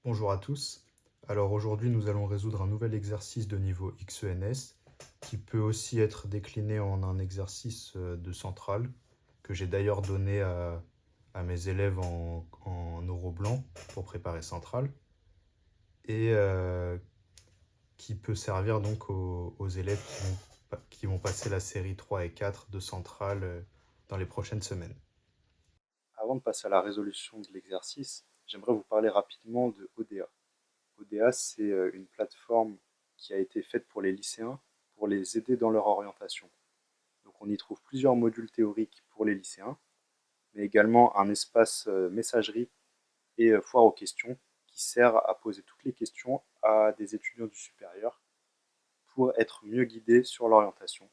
Bonjour à tous. Alors aujourd'hui, nous allons résoudre un nouvel exercice de niveau XENS qui peut aussi être décliné en un exercice de centrale que j'ai d'ailleurs donné à mes élèves en euro blanc pour préparer centrale et qui peut servir donc aux élèves qui vont passer la série 3 et 4 de centrale dans les prochaines semaines. Avant de passer à la résolution de l'exercice, j'aimerais vous parler rapidement de ODA. ODA, c'est une plateforme qui a été faite pour les lycéens pour les aider dans leur orientation. Donc on y trouve plusieurs modules théoriques pour les lycéens, mais également un espace messagerie et foire aux questions qui sert à poser toutes les questions à des étudiants du supérieur pour être mieux guidés sur l'orientation.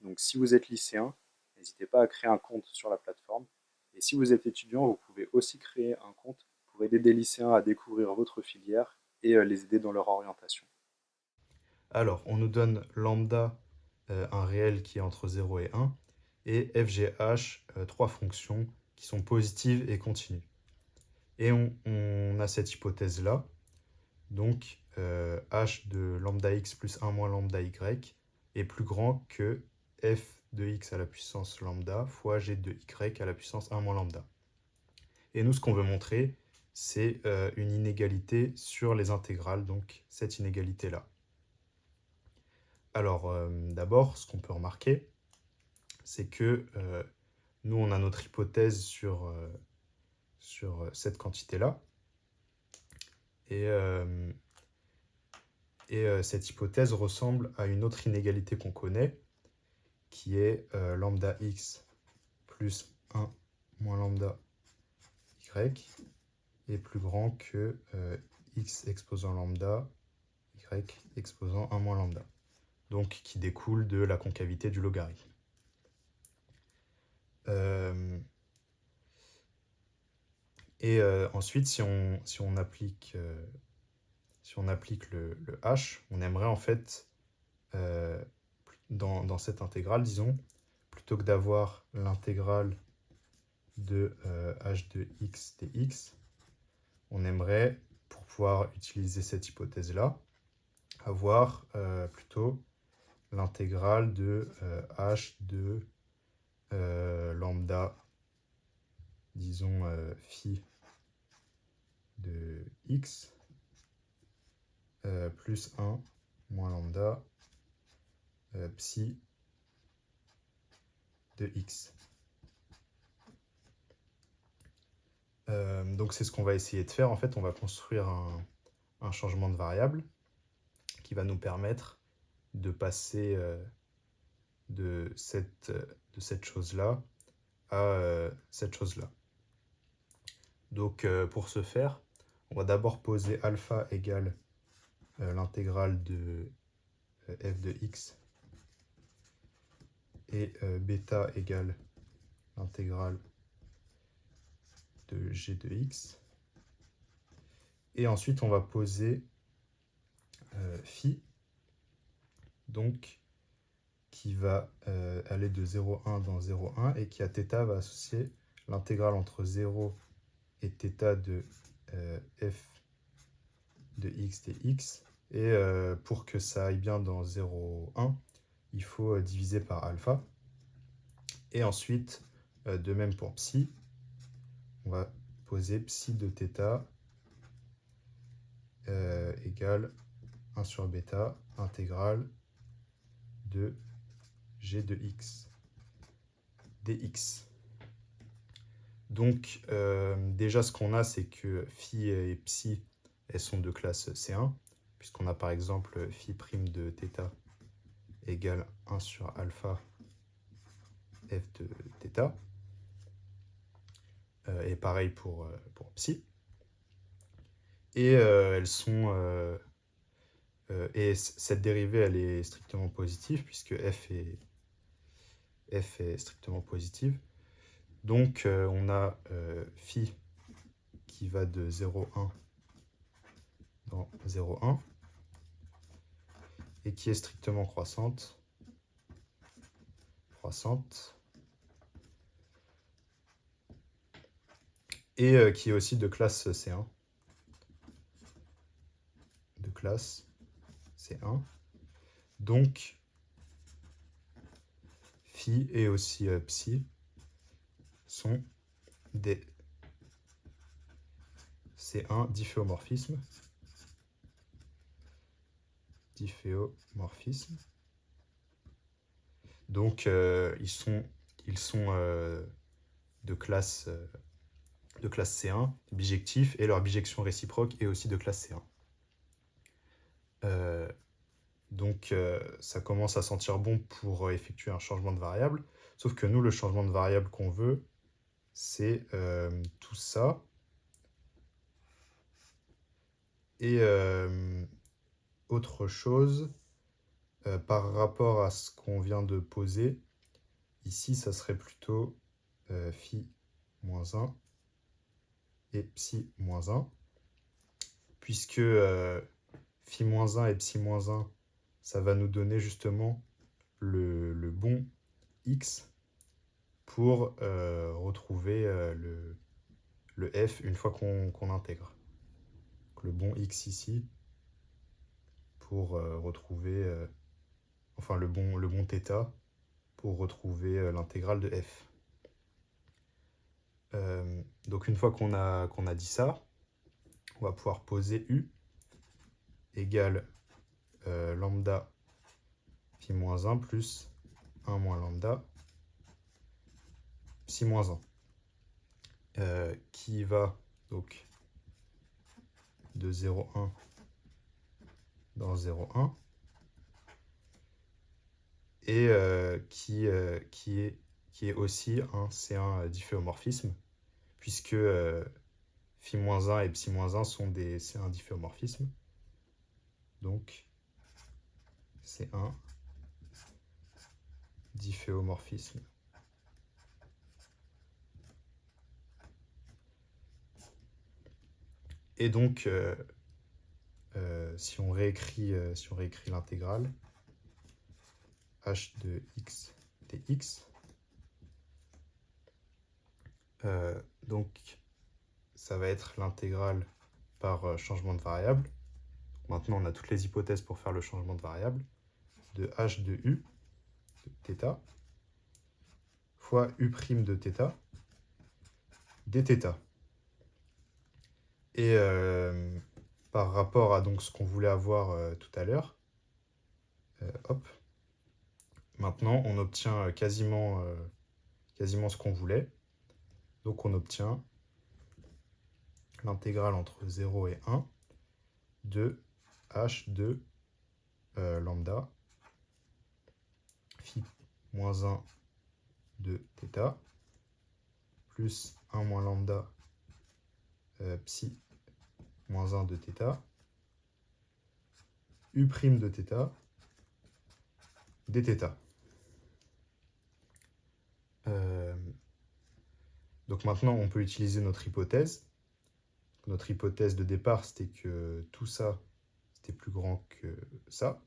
Donc si vous êtes lycéen, n'hésitez pas à créer un compte sur la plateforme. Et si vous êtes étudiant, vous pouvez aussi créer un compte pour aider des lycéens à découvrir votre filière et les aider dans leur orientation. Alors, on nous donne lambda, un réel qui est entre 0 et 1, et FGH, trois fonctions qui sont positives et continues. Et on a cette hypothèse-là, donc h de lambda x plus 1 moins lambda y est plus grand que f de x à la puissance lambda fois g de y à la puissance 1 moins lambda. Et nous, ce qu'on veut montrer, c'est une inégalité sur les intégrales, donc cette inégalité-là. Alors, d'abord, ce qu'on peut remarquer, c'est que nous, on a notre hypothèse sur cette quantité-là. Et, cette hypothèse ressemble à une autre inégalité qu'on connaît, qui est lambda x plus 1 moins lambda y est plus grand que x exposant lambda, y exposant 1 moins lambda. Donc, qui découle de la concavité du logarithme. Et ensuite, si on applique le h, on aimerait en fait, dans cette intégrale, disons, plutôt que d'avoir l'intégrale de h de x dx, on aimerait, pour pouvoir utiliser cette hypothèse-là, avoir plutôt l'intégrale de h de lambda, disons phi de x, plus 1 moins lambda psi de x. Donc c'est ce qu'on va essayer de faire. En fait, on va construire un changement de variable qui va nous permettre de passer de cette chose-là à cette chose-là. Donc pour ce faire, on va d'abord poser alpha égale l'intégrale de f de x et bêta égale l'intégrale de g de x. Et ensuite, on va poser phi, donc qui va aller de 0,1 dans 0,1 et qui à θ va associer l'intégrale entre 0 et θ de f de x dx. Et pour que ça aille bien dans 0,1, il faut diviser par alpha. Et ensuite, de même pour psi, on va poser psi de θ égale 1 sur bêta intégrale de g de x dx. Donc déjà ce qu'on a, c'est que phi et psi, elles sont de classe C1, puisqu'on a par exemple phi prime de θ égale 1 sur alpha f de θ. Et pareil pour psi. Et elles sont... et cette dérivée, elle est strictement positive, puisque f est strictement positive. Donc on a phi qui va de 0,1 dans 0,1 et qui est strictement croissante, et qui est aussi de classe C1. de classe C1. Donc, phi et aussi psi sont des C1 difféomorphismes. Donc, ils sont de classe C1, bijectifs, et leur bijection réciproque est aussi de classe C1. Donc, ça commence à sentir bon pour effectuer un changement de variable. Sauf que nous, le changement de variable qu'on veut, c'est tout ça. Et autre chose, par rapport à ce qu'on vient de poser, ici, ça serait plutôt phi moins 1 et psi moins 1. Puisque phi moins 1 et psi moins 1, ça va nous donner justement le bon x pour retrouver le f une fois qu'on intègre. Donc, le bon x ici pour retrouver, enfin le bon θ pour retrouver l'intégrale de f. Donc une fois qu'on a dit ça, on va pouvoir poser u égale lambda phi moins 1 plus 1 moins lambda psi moins 1, qui va donc de 0,1 dans 0,1 et qui est aussi un C1 difféomorphisme, puisque phi moins 1 et psi moins 1 sont des C1 difféomorphismes. Donc, C1 difféomorphisme. Et donc, si on réécrit l'intégrale, h de x dx, donc ça va être l'intégrale par changement de variable. Maintenant, on a toutes les hypothèses pour faire le changement de variable, de h de u de θ fois u' de θ dθ. Et par rapport à donc ce qu'on voulait avoir tout à l'heure, hop, maintenant on obtient quasiment ce qu'on voulait. Donc on obtient l'intégrale entre 0 et 1 de h de lambda phi moins 1 de θ plus 1 moins lambda psi moins 1 de θ u' de θ dθ. Donc maintenant, on peut utiliser notre hypothèse. Notre hypothèse de départ, c'était que tout ça, c'était plus grand que ça.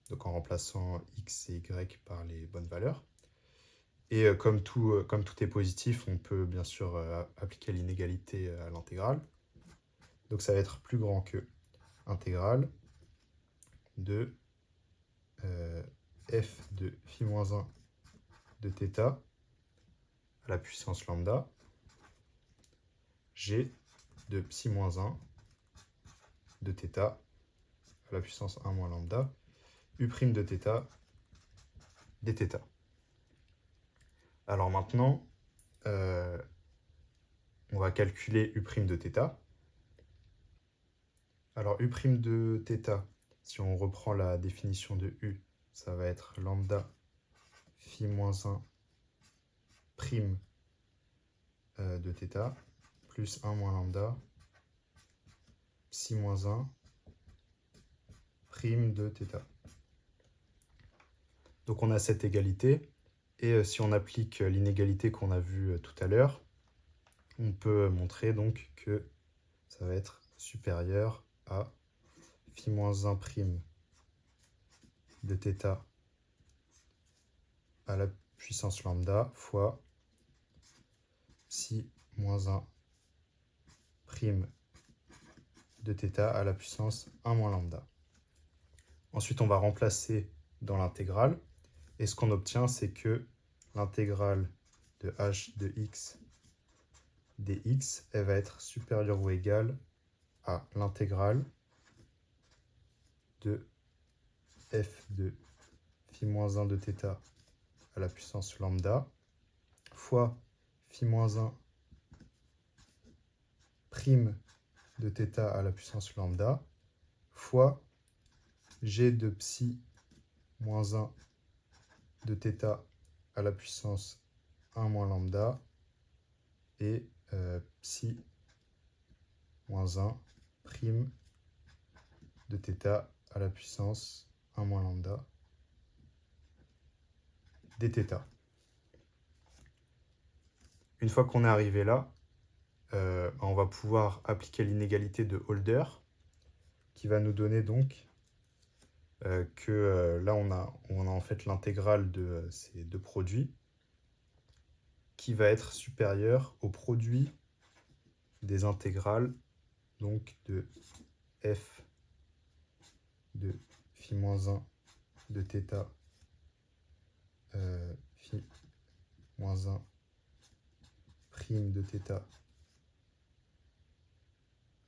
Donc en remplaçant x et y par les bonnes valeurs. Et comme tout est positif, on peut bien sûr appliquer l'inégalité à l'intégrale. Donc ça va être plus grand que intégrale de f de phi moins 1 de θ à la puissance lambda g de psi moins 1 de θ à la puissance 1 moins lambda u' de θ dθ. Alors maintenant, on va calculer u' de θ. Alors u' de θ, si on reprend la définition de u, ça va être lambda phi moins 1 prime de θ plus 1 moins lambda psi moins 1 prime de θ. Donc on a cette égalité, et si on applique l'inégalité qu'on a vue tout à l'heure, on peut montrer donc que ça va être supérieur à phi moins 1 prime de θ à la puissance lambda fois psi moins 1 prime de θ à la puissance 1 moins lambda. Ensuite, on va remplacer dans l'intégrale. Et ce qu'on obtient, c'est que l'intégrale de h de x dx, elle va être supérieure ou égale à l'intégrale de f de phi-1 de θ à la puissance lambda fois phi-1 prime de θ à la puissance lambda fois g de psi moins 1 de θ à la puissance 1 moins lambda et psi moins 1 prime de θ à la puissance 1 moins lambda dθ. Une fois qu'on est arrivé là, on va pouvoir appliquer l'inégalité de Holder qui va nous donner donc que là on a en fait l'intégrale de ces deux produits qui va être supérieur au produit des intégrales donc de f de phi-1 de θ phi-1 prime de θ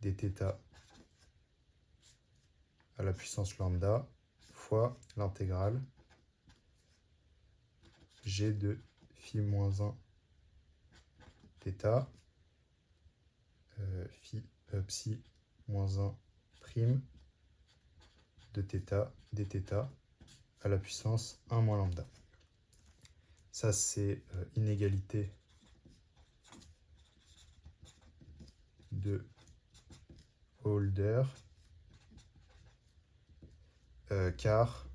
dθ à la puissance lambda fois l'intégrale g de phi-1 θ psi moins 1 prime de θ dθ à la puissance 1 moins lambda. Ça, c'est inégalité de Holder, car,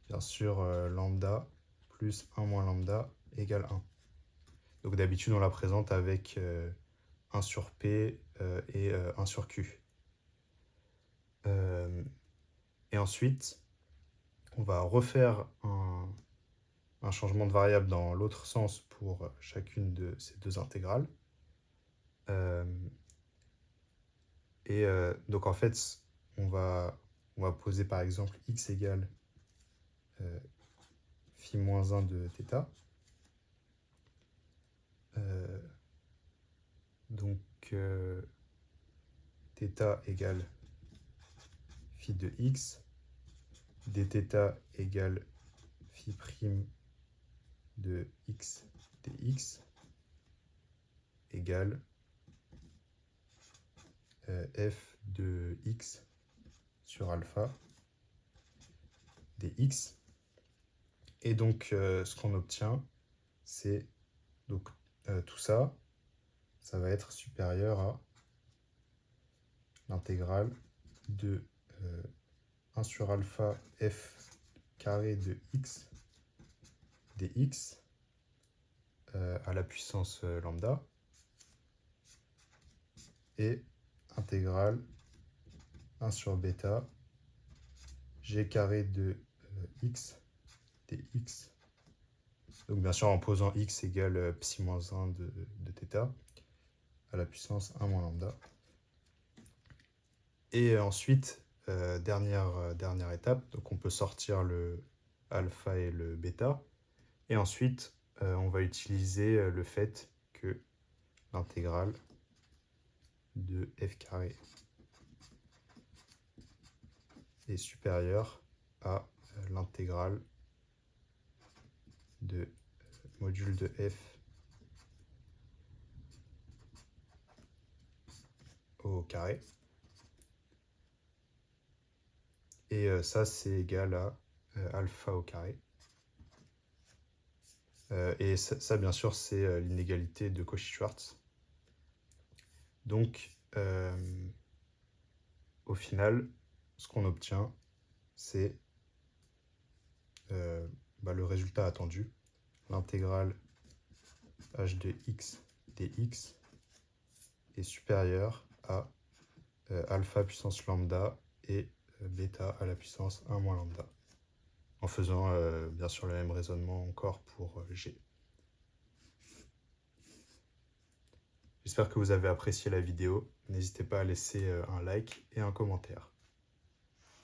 bien sûr, lambda plus 1 moins lambda égale 1. Donc d'habitude, on la présente avec 1 sur P et 1 sur Q. Et ensuite, on va refaire un changement de variable dans l'autre sens pour chacune de ces deux intégrales. Donc en fait, on va poser par exemple x égale phi-1 de θ. Donc θ égale phi de x, dθ égale phi prime de x dx égale f de x sur alpha dx. Et donc ce qu'on obtient, c'est donc tout ça, ça va être supérieur à l'intégrale de 1 sur alpha f carré de x dx à la puissance lambda et intégrale 1 sur bêta g carré de x dx. Donc bien sûr en posant x égale psi moins 1 de θ à la puissance 1 moins lambda. Et ensuite, dernière étape, donc on peut sortir le alpha et le bêta. Et ensuite, on va utiliser le fait que l'intégrale de f carré est supérieure à l'intégrale de module de f au carré. Et ça, c'est égal à alpha au carré. Et ça, bien sûr, c'est l'inégalité de Cauchy-Schwarz. Donc, au final, ce qu'on obtient, c'est le résultat attendu. L'intégrale h de x dx est supérieure à alpha puissance lambda et bêta à la puissance 1 moins lambda. En faisant bien sûr le même raisonnement encore pour g. J'espère que vous avez apprécié la vidéo. N'hésitez pas à laisser un like et un commentaire.